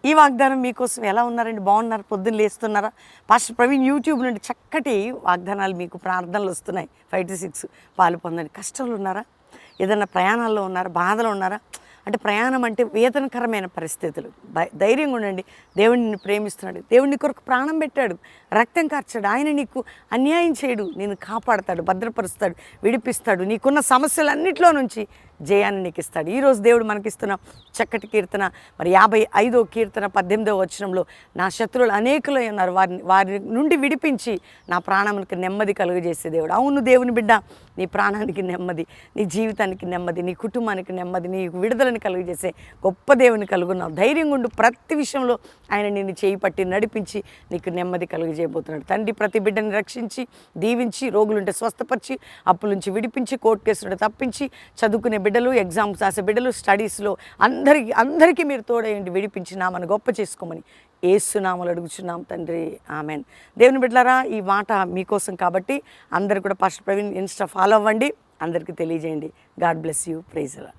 ఈ వాగ్దానం మీకోసం ఎలా ఉన్నారండి? బాగున్నారు? పొద్దున్న లేస్తున్నారా? పాస్టర్ ప్రవీణ్ యూట్యూబ్ నుండి చక్కటి వాగ్దానాలు మీకు ప్రార్థనలు వస్తున్నాయి. 5-6 పాలు పొందండి. కష్టంలో ఉన్నారా? ఏదైనా ప్రయాణాల్లో ఉన్నారా? బాధలో ఉన్నారా? అంటే ప్రయాణం అంటే వేదనకరమైన పరిస్థితులు. ధైర్యంగా ఉండండి. దేవుడు నిన్ను ప్రేమిస్తున్నాడు. దేవుడు నీ కొరకు ప్రాణం పెట్టాడు, రక్తం కార్చాడు. ఆయన నీకు అన్యాయం చేయడు, నేను కాపాడతాడు, భద్రపరుస్తాడు, విడిపిస్తాడు. నీకున్న సమస్యలన్నింటిలో నుంచి జయాన్ని నీకు ఇస్తాడు. ఈరోజు దేవుడు మనకిస్తున్న చక్కటి కీర్తన మరి 55వ కీర్తన 18వ వచనంలో, నా శత్రువులు అనేకులై ఉన్నారు, వారి నుండి విడిపించి నా ప్రాణానికి నెమ్మది కలుగజేసే దేవుడు. అవును దేవుని బిడ్డ, నీ ప్రాణానికి నెమ్మది, నీ జీవితానికి నెమ్మది, నీ కుటుంబానికి నెమ్మది, నీ విడుదలని కలుగజేసే గొప్ప దేవుని కలుగున్నావు. ధైర్యంగా ఉండు. ప్రతి విషయంలో ఆయన నిన్ను చేయి పట్టి నడిపించి నీకు నెమ్మది కలుగజేయబోతున్నాడు. తండ్రి ప్రతి బిడ్డని రక్షించి దీవించి, రోగులుంటే స్వస్థపరిచి, అప్పుల నుంచి విడిపించి, కోర్టు కేసులు తప్పించి, చదువుకునే బిడ్డలు, ఎగ్జామ్స్ రాసే బిడ్డలు, స్టడీస్లో అందరికీ మీరు తోడయండి, విడిపించి నామను గొప్ప చేసుకోమని యేసునామములో అడుగుచున్నాం తండ్రి, ఆమెన్. దేవుని బిడ్డలారా, ఈ మాట మీకోసం కాబట్టి అందరు కూడా పాస్టర్ ప్రవీణ్ ఇన్స్టా ఫాలో అవ్వండి, అందరికీ తెలియజేయండి. God bless you. ప్రైజ్ అలా.